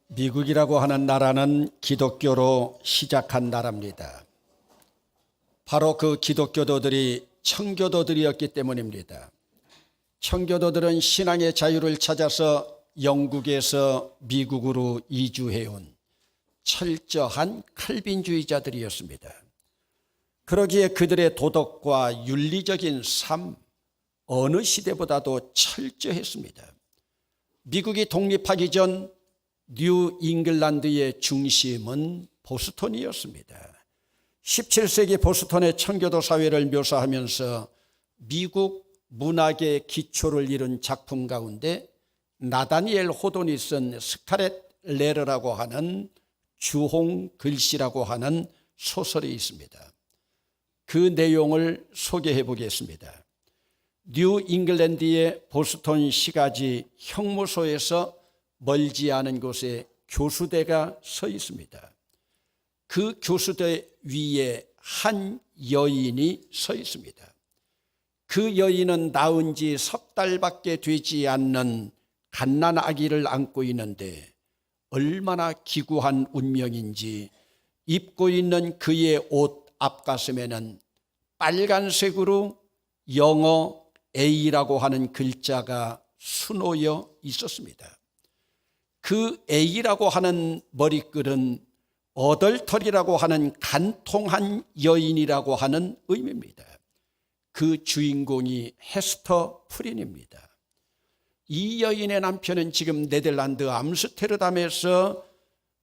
미국이라고 하는 나라는 기독교로 시작한 나라입니다. 바로 그 기독교도들이 청교도들이었기 때문입니다. 청교도들은 신앙의 자유를 찾아서 영국에서 미국으로 이주해온 철저한 칼빈주의자들이었습니다. 그러기에 그들의 도덕과 윤리적인 삶, 어느 시대보다도 철저했습니다. 미국이 독립하기 전 뉴 잉글랜드의 중심은 보스턴이었습니다. 17세기 보스턴의 청교도 사회를 묘사하면서 미국 문학의 기초를 이룬 작품 가운데 나다니엘 호돈이 쓴 스카렛 레터라고 하는 주홍 글씨라고 하는 소설이 있습니다. 그 내용을 소개해 보겠습니다. 뉴 잉글랜드의 보스턴 시가지 형무소에서 멀지 않은 곳에 교수대가 서 있습니다. 그 교수대 위에 한 여인이 서 있습니다. 그 여인은 낳은 지 석 달밖에 되지 않는 갓난 아기를 안고 있는데 얼마나 기구한 운명인지 입고 있는 그의 옷 앞가슴에는 빨간색으로 영어 A라고 하는 글자가 수놓여 있었습니다. 그 A라고 하는 머리글은 어덜터리라고 하는 간통한 여인이라고 하는 의미입니다. 그 주인공이 헤스터 프린입니다. 이 여인의 남편은 지금 네덜란드 암스테르담에서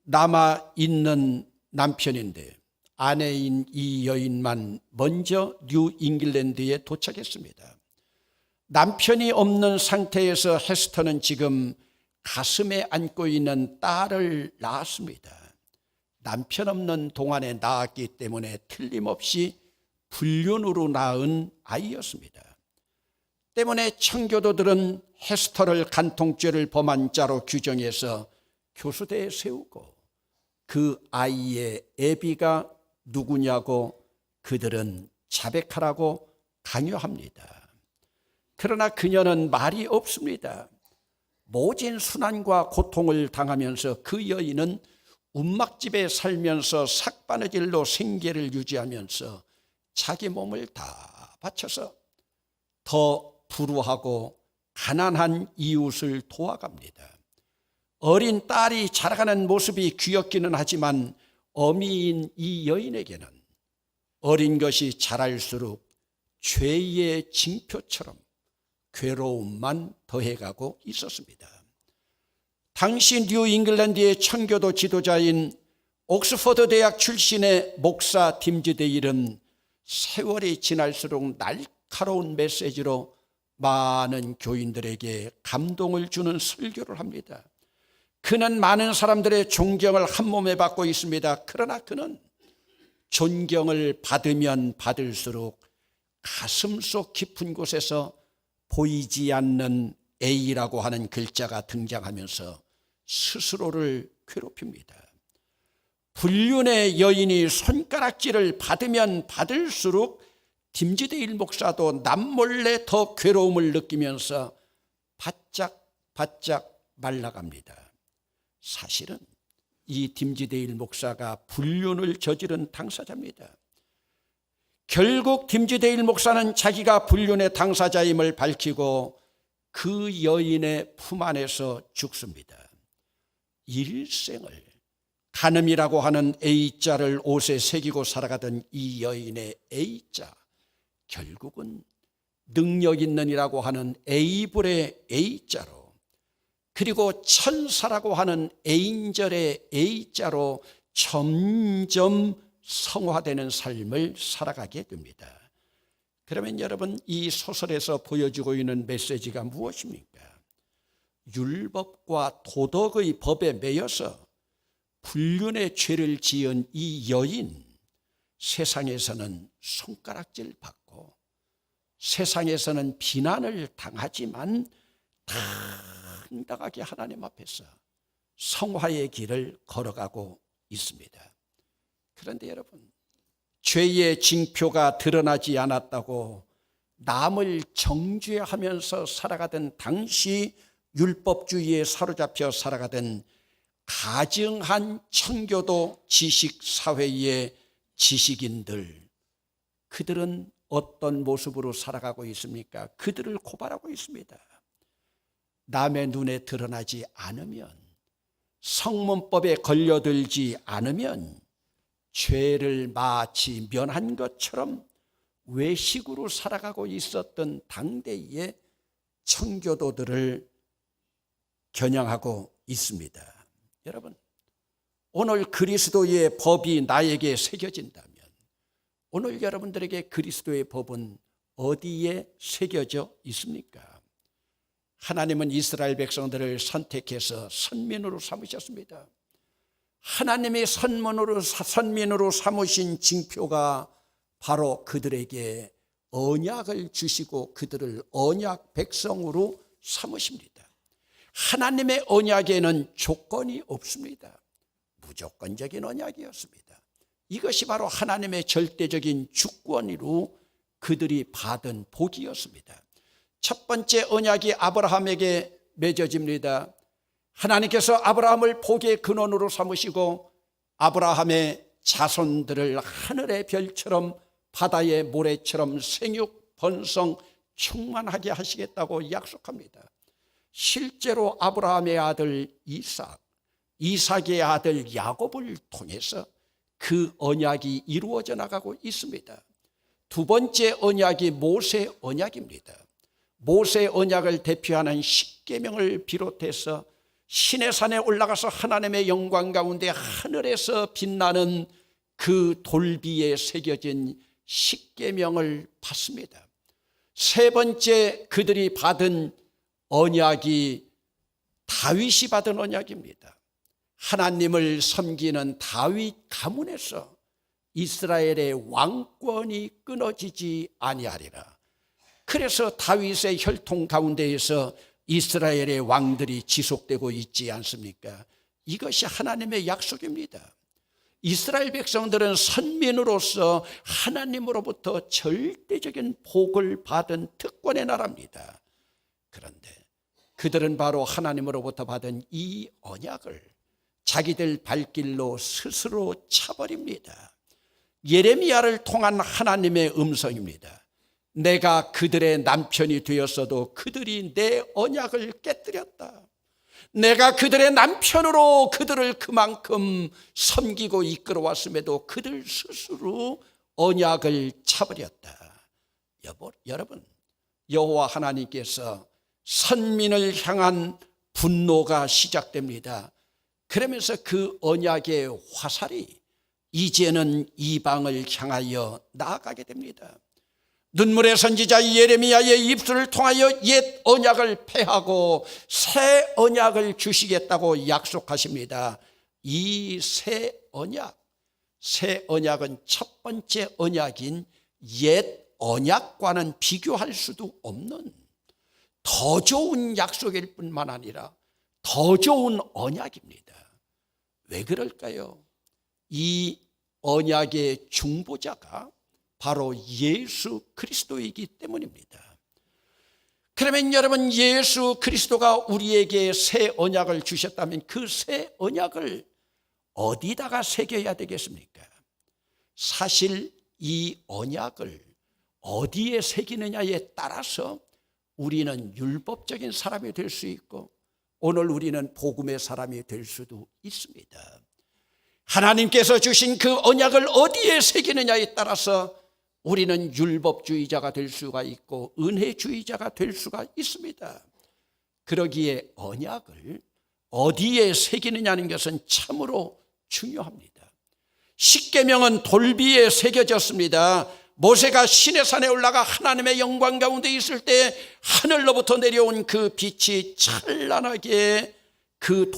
남아있는 남편인데 아내인 이 여인만 먼저 뉴 잉글랜드에 도착했습니다. 남편이 없는 상태에서 헤스터는 지금 가슴에 안고 있는 딸을 낳았습니다. 남편 없는 동안에 낳았기 때문에 틀림없이 불륜으로 낳은 아이였습니다. 때문에 청교도들은 헤스터를 간통죄를 범한 자로 규정해서 교수대에 세우고 그 아이의 애비가 누구냐고 그들은 자백하라고 강요합니다. 그러나 그녀는 말이 없습니다. 모진 순환과 고통을 당하면서 그 여인은 움막집에 살면서 삭바느질로 생계를 유지하면서 자기 몸을 다 바쳐서 더 불우하고 가난한 이웃을 도와갑니다. 어린 딸이 자라가는 모습이 귀엽기는 하지만 어미인 이 여인에게는 어린 것이 자랄수록 죄의 징표처럼 괴로움만 더해가고 있었습니다. 당시 뉴 잉글랜드의 청교도 지도자인 옥스퍼드 대학 출신의 목사 팀즈데일은 세월이 지날수록 날카로운 메시지로 많은 교인들에게 감동을 주는 설교를 합니다. 그는 많은 사람들의 존경을 한 몸에 받고 있습니다. 그러나 그는 존경을 받으면 받을수록 가슴속 깊은 곳에서 보이지 않는 A라고 하는 글자가 등장하면서 스스로를 괴롭힙니다. 불륜의 여인이 손가락질을 받으면 받을수록 팀즈데일 목사도 남몰래 더 괴로움을 느끼면서 바짝 말라갑니다. 사실은 이 팀즈데일 목사가 불륜을 저지른 당사자입니다. 결국 팀즈데일 목사는 자기가 불륜의 당사자임을 밝히고 그 여인의 품 안에서 죽습니다. 일생을 간음이라고 하는 A자를 옷에 새기고 살아가던 이 여인의 A자, 결국은 능력 있는이라고 하는 에이블의 A자로, 그리고 천사라고 하는 에인절의 A자로 점점 성화되는 삶을 살아가게 됩니다. 그러면 여러분, 이 소설에서 보여주고 있는 메시지가 무엇입니까? 율법과 도덕의 법에 매여서 불륜의 죄를 지은 이 여인, 세상에서는 손가락질 받고 세상에서는 비난을 당하지만 당당하게 하나님 앞에서 성화의 길을 걸어가고 있습니다. 그런데 여러분, 죄의 징표가 드러나지 않았다고 남을 정죄하면서 살아가던 당시 율법주의에 사로잡혀 살아가던 가증한 청교도 지식사회의 지식인들, 그들은 어떤 모습으로 살아가고 있습니까? 그들을 고발하고 있습니다. 남의 눈에 드러나지 않으면, 성문법에 걸려들지 않으면 죄를 마치 면한 것처럼 외식으로 살아가고 있었던 당대의 청교도들을 겨냥하고 있습니다. 여러분, 오늘 그리스도의 법이 나에게 새겨진다면, 오늘 여러분들에게 그리스도의 법은 어디에 새겨져 있습니까? 하나님은 이스라엘 백성들을 선택해서 선민으로 삼으셨습니다. 하나님이 선민으로 삼으신 징표가 바로 그들에게 언약을 주시고 그들을 언약 백성으로 삼으십니다. 하나님의 언약에는 조건이 없습니다. 무조건적인 언약이었습니다. 이것이 바로 하나님의 절대적인 주권으로 그들이 받은 복이었습니다. 첫 번째 언약이 아브라함에게 맺어집니다. 하나님께서 아브라함을 복의 근원으로 삼으시고 아브라함의 자손들을 하늘의 별처럼 바다의 모래처럼 생육 번성 충만하게 하시겠다고 약속합니다. 실제로 아브라함의 아들 이삭의 아들 야곱을 통해서 그 언약이 이루어져 나가고 있습니다. 두 번째 언약이 모세 언약입니다. 모세 언약을 대표하는 십계명을 비롯해서 시내산에 올라가서 하나님의 영광 가운데 하늘에서 빛나는 그 돌비에 새겨진 십계명을 받습니다. 세 번째 그들이 받은 언약이 다윗이 받은 언약입니다. 하나님을 섬기는 다윗 가문에서 이스라엘의 왕권이 끊어지지 아니하리라. 그래서 다윗의 혈통 가운데에서 이스라엘의 왕들이 지속되고 있지 않습니까? 이것이 하나님의 약속입니다. 이스라엘 백성들은 선민으로서 하나님으로부터 절대적인 복을 받은 특권의 나라입니다. 그런데 그들은 바로 하나님으로부터 받은 이 언약을 자기들 발길로 스스로 차버립니다. 예레미야를 통한 하나님의 음성입니다. 내가 그들의 남편이 되었어도 그들이 내 언약을 깨뜨렸다. 내가 그들의 남편으로 그들을 그만큼 섬기고 이끌어왔음에도 그들 스스로 언약을 차버렸다. 여러분, 여호와 하나님께서 선민을 향한 분노가 시작됩니다. 그러면서 그 언약의 화살이 이제는 이방을 향하여 나아가게 됩니다. 눈물의 선지자 예레미야의 입술을 통하여 옛 언약을 폐하고 새 언약을 주시겠다고 약속하십니다. 이 새 언약은 첫 번째 언약인 옛 언약과는 비교할 수도 없는 더 좋은 약속일 뿐만 아니라 더 좋은 언약입니다. 왜 그럴까요? 이 언약의 중보자가 바로 예수 그리스도이기 때문입니다. 그러면 여러분, 예수 그리스도가 우리에게 새 언약을 주셨다면 그 새 언약을 어디다가 새겨야 되겠습니까? 사실 이 언약을 어디에 새기느냐에 따라서 우리는 율법적인 사람이 될 수 있고 오늘 우리는 복음의 사람이 될 수도 있습니다. 하나님께서 주신 그 언약을 어디에 새기느냐에 따라서 우리는 율법주의자가 될 수가 있고 은혜주의자가 될 수가 있습니다. 그러기에 언약을 어디에 새기느냐는 것은 참으로 중요합니다. 십계명은 돌비에 새겨졌습니다. 모세가 시내산에 올라가 하나님의 영광 가운데 있을 때 하늘로부터 내려온 그 빛이 찬란하게 그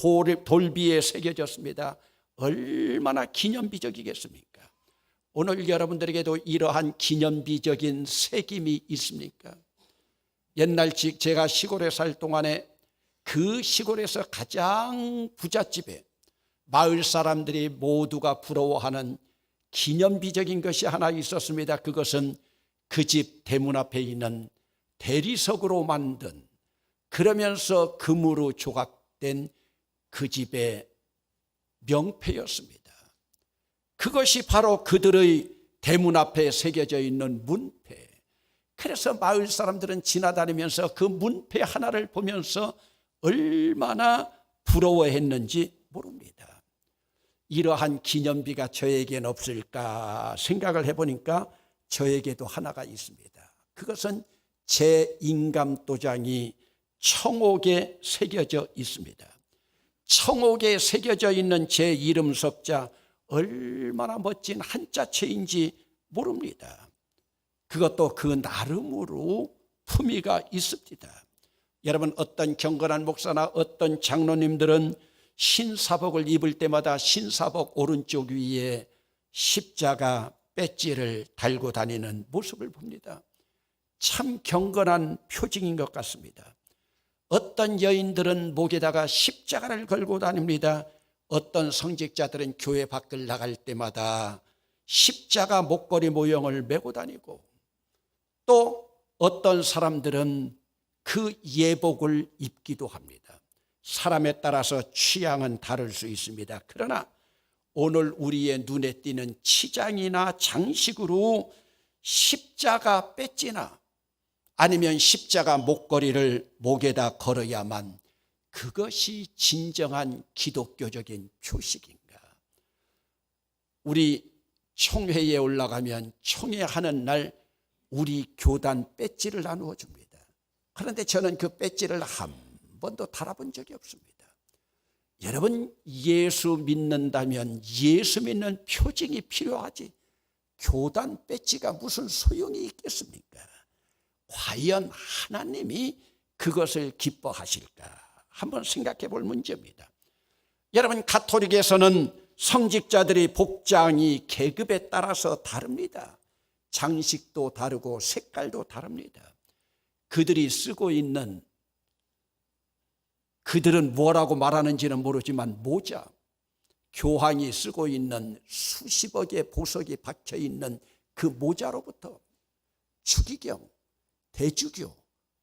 돌비에 새겨졌습니다. 얼마나 기념비적이겠습니까? 오늘 여러분들에게도 이러한 기념비적인 새김이 있습니까? 옛날 제가 시골에 살 동안에 그 시골에서 가장 부잣집에 마을 사람들이 모두가 부러워하는 기념비적인 것이 하나 있었습니다. 그것은 그 집 대문 앞에 있는 대리석으로 만든, 그러면서 금으로 조각된 그 집의 명패였습니다. 그것이 바로 그들의 대문 앞에 새겨져 있는 문패. 그래서 마을 사람들은 지나다니면서 그 문패 하나를 보면서 얼마나 부러워했는지 모릅니다. 이러한 기념비가 저에겐 없을까 생각을 해보니까 저에게도 하나가 있습니다. 그것은 제 인감도장이 청옥에 새겨져 있습니다. 청옥에 새겨져 있는 제 이름 석자 얼마나 멋진 한자체인지 모릅니다. 그것도 그 나름으로 품위가 있습니다. 여러분, 어떤 경건한 목사나 어떤 장로님들은 신사복을 입을 때마다 신사복 오른쪽 위에 십자가 배지를 달고 다니는 모습을 봅니다. 참 경건한 표징인 것 같습니다. 어떤 여인들은 목에다가 십자가를 걸고 다닙니다. 어떤 성직자들은 교회 밖을 나갈 때마다 십자가 목걸이 모형을 메고 다니고, 또 어떤 사람들은 그 예복을 입기도 합니다. 사람에 따라서 취향은 다를 수 있습니다. 그러나 오늘 우리의 눈에 띄는 치장이나 장식으로 십자가 배지나 아니면 십자가 목걸이를 목에다 걸어야만 그것이 진정한 기독교적인 표식인가? 우리 총회에 올라가면 총회하는 날 우리 교단 배지를 나누어 줍니다. 그런데 저는 그 배지를 한 번도 달아본 적이 없습니다. 여러분, 예수 믿는다면 예수 믿는 표징이 필요하지 교단 배지가 무슨 소용이 있겠습니까? 과연 하나님이 그것을 기뻐하실까? 한번 생각해 볼 문제입니다. 여러분, 가톨릭에서는 성직자들의 복장이 계급에 따라서 다릅니다. 장식도 다르고 색깔도 다릅니다. 그들이 쓰고 있는, 그들은 뭐라고 말하는지는 모르지만 모자, 교황이 쓰고 있는 수십억의 보석이 박혀있는 그 모자로부터 추기경, 대주교,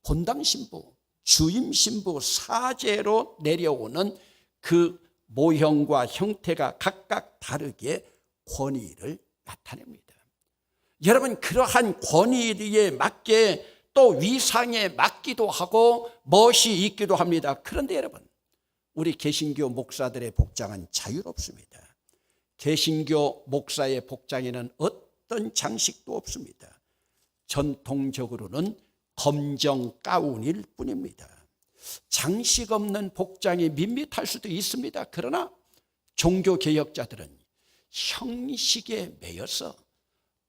본당신부, 주임신부, 사제로 내려오는 그 모형과 형태가 각각 다르게 권위를 나타냅니다. 여러분, 그러한 권위에 맞게 또 위상에 맞기도 하고 멋이 있기도 합니다. 그런데 여러분, 우리 개신교 목사들의 복장은 자유롭습니다. 개신교 목사의 복장에는 어떤 장식도 없습니다. 전통적으로는 검정 가운일 뿐입니다. 장식 없는 복장이 밋밋할 수도 있습니다. 그러나 종교개혁자들은 형식에 매여서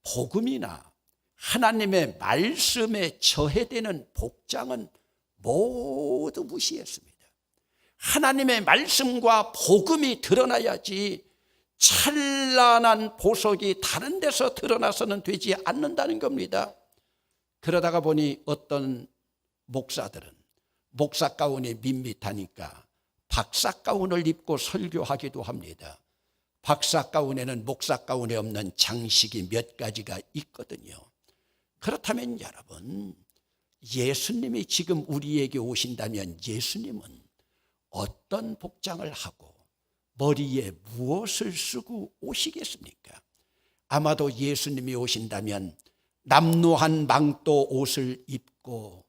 복음이나 하나님의 말씀에 저해되는 복장은 모두 무시했습니다. 하나님의 말씀과 복음이 드러나야지 찬란한 보석이 다른 데서 드러나서는 되지 않는다는 겁니다. 그러다가 보니 어떤 목사들은 목사 가운이 밋밋하니까 박사 가운을 입고 설교하기도 합니다. 박사 가운에는 목사 가운에 없는 장식이 몇 가지가 있거든요. 그렇다면 여러분, 예수님이 지금 우리에게 오신다면 예수님은 어떤 복장을 하고 머리에 무엇을 쓰고 오시겠습니까? 아마도 예수님이 오신다면 남루한 망토 옷을 입고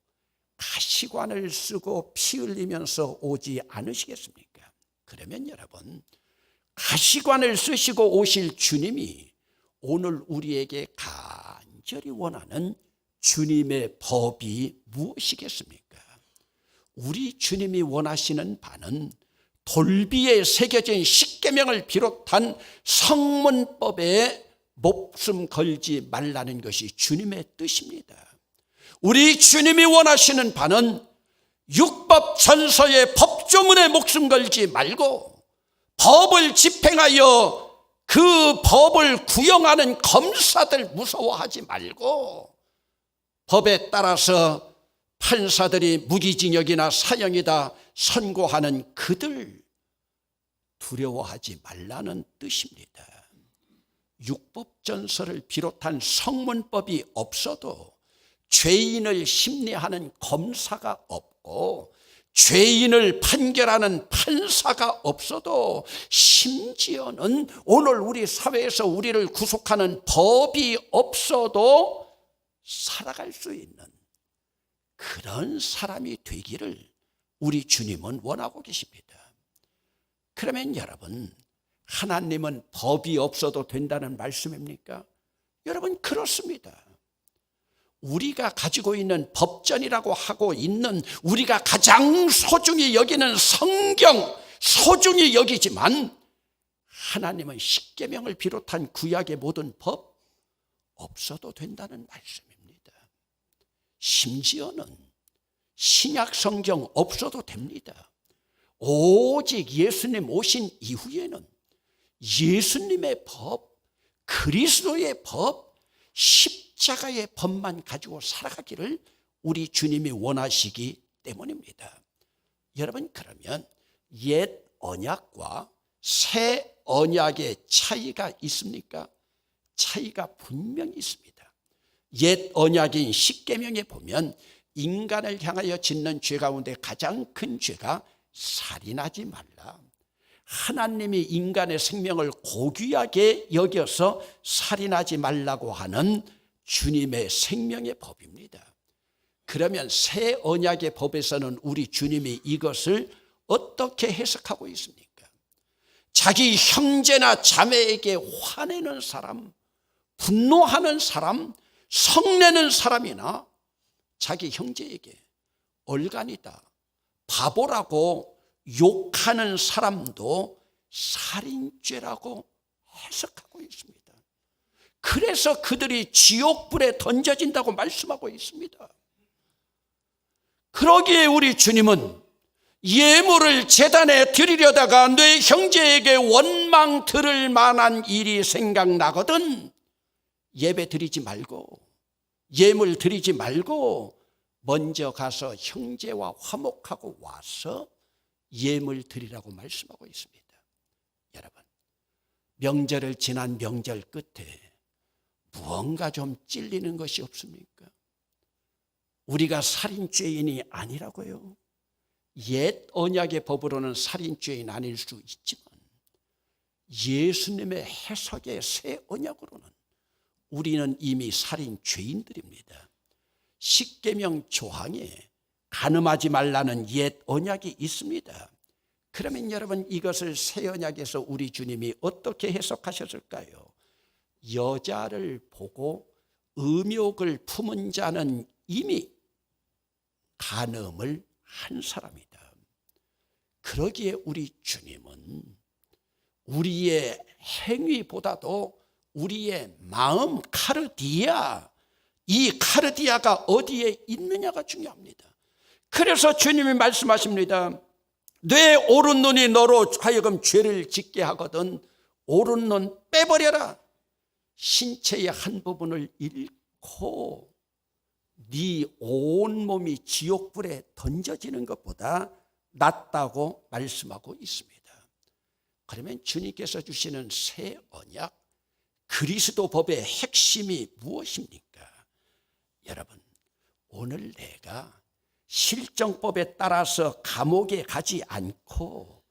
가시관을 쓰고 피 흘리면서 오지 않으시겠습니까? 그러면 여러분, 가시관을 쓰시고 오실 주님이 오늘 우리에게 간절히 원하는 주님의 법이 무엇이겠습니까? 우리 주님이 원하시는 바는 돌비에 새겨진 십계명을 비롯한 성문법에 목숨 걸지 말라는 것이 주님의 뜻입니다. 우리 주님이 원하시는 바는 율법 전서의 법조문에 목숨 걸지 말고 법을 집행하여 그 법을 구형하는 검사들 무서워하지 말고 법에 따라서 판사들이 무기징역이나 사형이다 선고하는 그들 두려워하지 말라는 뜻입니다. 율법전서를 비롯한 성문법이 없어도 죄인을 심리하는 검사가 없고 죄인을 판결하는 판사가 없어도, 심지어는 오늘 우리 사회에서 우리를 구속하는 법이 없어도 살아갈 수 있는 그런 사람이 되기를 우리 주님은 원하고 계십니다. 그러면 여러분, 하나님은 법이 없어도 된다는 말씀입니까? 여러분, 그렇습니다. 우리가 가지고 있는 법전이라고 하고 있는, 우리가 가장 소중히 여기는 성경 소중히 여기지만, 하나님은 십계명을 비롯한 구약의 모든 법 없어도 된다는 말씀입니다. 심지어는 신약 성경 없어도 됩니다. 오직 예수님 오신 이후에는 예수님의 법, 그리스도의 법, 십자가의 법만 가지고 살아가기를 우리 주님이 원하시기 때문입니다. 여러분, 그러면 옛 언약과 새 언약의 차이가 있습니까? 차이가 분명히 있습니다. 옛 언약인 십계명에 보면 인간을 향하여 짓는 죄 가운데 가장 큰 죄가 살인하지 말라. 하나님이 인간의 생명을 고귀하게 여겨서 살인하지 말라고 하는 주님의 생명의 법입니다. 그러면 새 언약의 법에서는 우리 주님이 이것을 어떻게 해석하고 있습니까? 자기 형제나 자매에게 화내는 사람, 분노하는 사람, 성내는 사람이나 자기 형제에게 얼간이다, 바보라고 욕하는 사람도 살인죄라고 해석하고 있습니다. 그래서 그들이 지옥불에 던져진다고 말씀하고 있습니다. 그러기에 우리 주님은 예물을 제단에 드리려다가 내 형제에게 원망 들을 만한 일이 생각나거든 예배 드리지 말고, 예물 드리지 말고 먼저 가서 형제와 화목하고 와서 예물 드리라고 말씀하고 있습니다. 여러분, 명절을 지난 명절 끝에 무언가 좀 찔리는 것이 없습니까? 우리가 살인죄인이 아니라고요. 옛 언약의 법으로는 살인죄인 아닐 수 있지만 예수님의 해석의 새 언약으로는 우리는 이미 살인죄인들입니다. 십계명 조항에 간음하지 말라는 옛 언약이 있습니다. 그러면 여러분, 이것을 새 언약에서 우리 주님이 어떻게 해석하셨을까요? 여자를 보고 음욕을 품은 자는 이미 간음을 한 사람이다. 그러기에 우리 주님은 우리의 행위보다도 우리의 마음, 카르디아, 이 카르디아가 어디에 있느냐가 중요합니다. 그래서 주님이 말씀하십니다. 내 오른눈이 너로 하여금 죄를 짓게 하거든 오른눈 빼버려라. 신체의 한 부분을 잃고 네 온몸이 지옥불에 던져지는 것보다 낫다고 말씀하고 있습니다. 그러면 주님께서 주시는 새 언약, 그리스도 법의 핵심이 무엇입니까? 여러분, 오늘 내가 실정법에 따라서 감옥에 가지 않고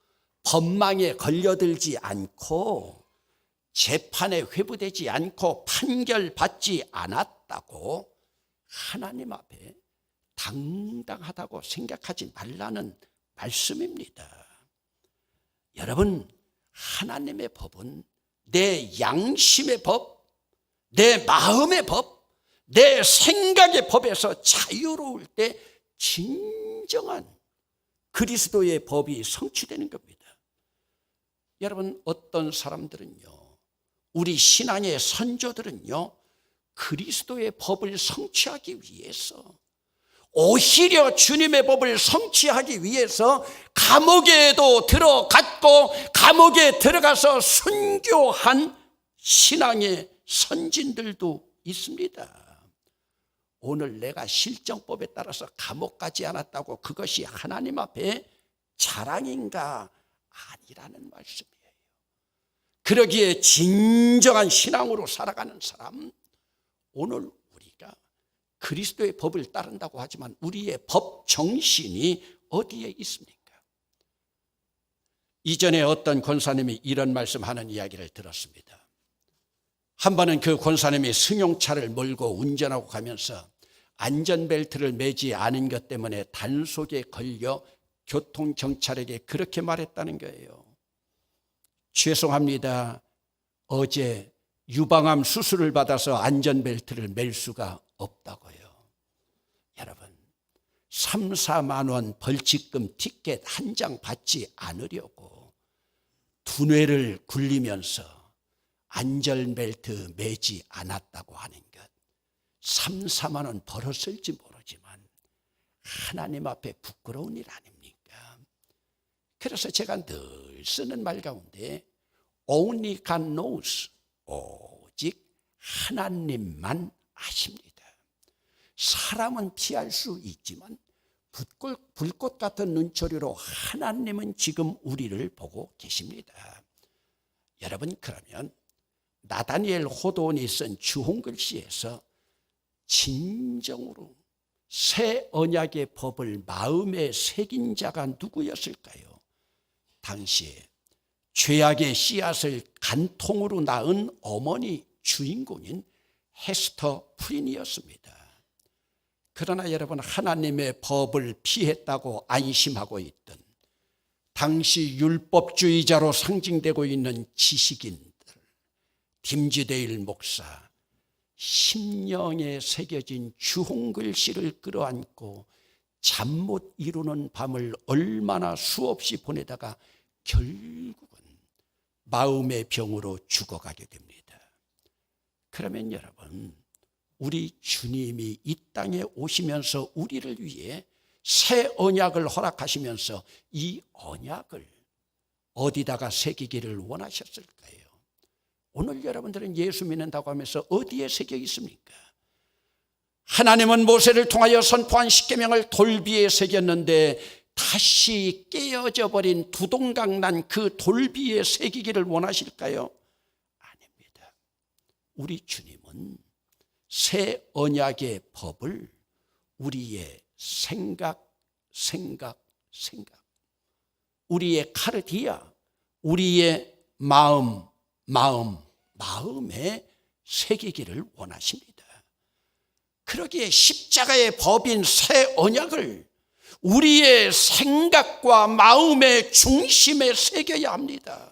법망에 걸려들지 않고 재판에 회부되지 않고 판결받지 않았다고 하나님 앞에 당당하다고 생각하지 말라는 말씀입니다. 여러분, 하나님의 법은 내 양심의 법, 내 마음의 법, 내 생각의 법에서 자유로울 때 진정한 그리스도의 법이 성취되는 겁니다. 여러분, 어떤 사람들은요, 우리 신앙의 선조들은요, 그리스도의 법을 성취하기 위해서, 오히려 주님의 법을 성취하기 위해서 감옥에도 들어갔고 감옥에 들어가서 순교한 신앙의 선진들도 있습니다. 오늘 내가 실정법에 따라서 감옥 가지 않았다고 그것이 하나님 앞에 자랑인가? 아니라는 말씀이에요. 그러기에 진정한 신앙으로 살아가는 사람, 오늘 우리가 그리스도의 법을 따른다고 하지만 우리의 법 정신이 어디에 있습니까? 이전에 어떤 권사님이 이런 말씀하는 이야기를 들었습니다. 한 번은 그 권사님이 승용차를 몰고 운전하고 가면서 안전벨트를 매지 않은 것 때문에 단속에 걸려 교통경찰에게 그렇게 말했다는 거예요. 죄송합니다. 어제 유방암 수술을 받아서 안전벨트를 맬 수가 없다고요. 여러분, 3, 4만 원 벌칙금 티켓 한 장 받지 않으려고 두뇌를 굴리면서 안전벨트 매지 않았다고 하는 것, 3, 4만 원 벌었을지 모르지만 하나님 앞에 부끄러운 일 아닙니까? 그래서 제가 늘 쓰는 말 가운데 Only God knows, 오직 하나님만 아십니다. 사람은 피할 수 있지만 불꽃 같은 눈초리로 하나님은 지금 우리를 보고 계십니다. 여러분, 그러면 나다니엘 호돈이 쓴 주홍글씨에서 진정으로 새 언약의 법을 마음에 새긴 자가 누구였을까요? 당시에 죄악의 씨앗을 간통으로 낳은 어머니 주인공인 헤스터 프린이었습니다. 그러나 여러분, 하나님의 법을 피했다고 안심하고 있던 당시 율법주의자로 상징되고 있는 지식인들, 딤지데일 목사, 심령에 새겨진 주홍글씨를 끌어안고 잠 못 이루는 밤을 얼마나 수없이 보내다가 결국은 마음의 병으로 죽어가게 됩니다. 그러면 여러분, 우리 주님이 이 땅에 오시면서 우리를 위해 새 언약을 허락하시면서 이 언약을 어디다가 새기기를 원하셨을까요? 오늘 여러분들은 예수 믿는다고 하면서 어디에 새겨 있습니까? 하나님은 모세를 통하여 선포한 십계명을 돌비에 새겼는데 다시 깨어져 버린 두동강 난 그 돌비에 새기기를 원하실까요? 아닙니다. 우리 주님은 새 언약의 법을 우리의 생각, 우리의 카르디아, 우리의 마음에 새기기를 원하십니다. 그러기에 십자가의 법인 새 언약을 우리의 생각과 마음의 중심에 새겨야 합니다.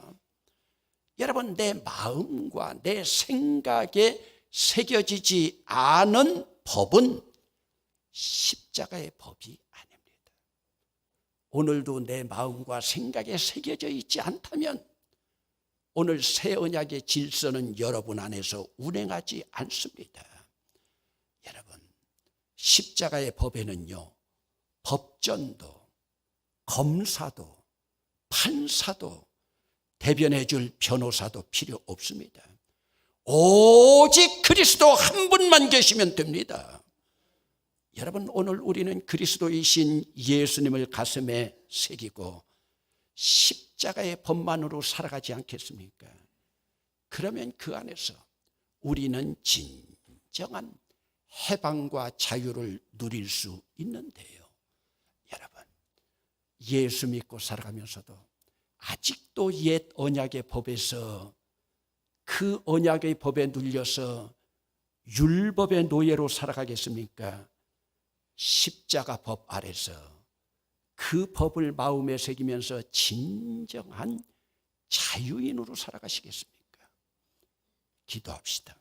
여러분, 내 마음과 내 생각에 새겨지지 않은 법은 십자가의 법이 아닙니다. 오늘도 내 마음과 생각에 새겨져 있지 않다면 오늘 새 언약의 질서는 여러분 안에서 운행하지 않습니다. 여러분, 십자가의 법에는요, 법전도, 검사도, 판사도, 대변해 줄 변호사도 필요 없습니다. 오직 그리스도 한 분만 계시면 됩니다. 여러분, 오늘 우리는 그리스도이신 예수님을 가슴에 새기고 십자가의 법만으로 살아가지 않겠습니까? 그러면 그 안에서 우리는 진정한 해방과 자유를 누릴 수 있는데요. 여러분, 예수 믿고 살아가면서도 아직도 옛 언약의 법에서 그 언약의 법에 눌려서 율법의 노예로 살아가겠습니까? 십자가 법 아래서 그 법을 마음에 새기면서 진정한 자유인으로 살아가시겠습니까? 기도합시다.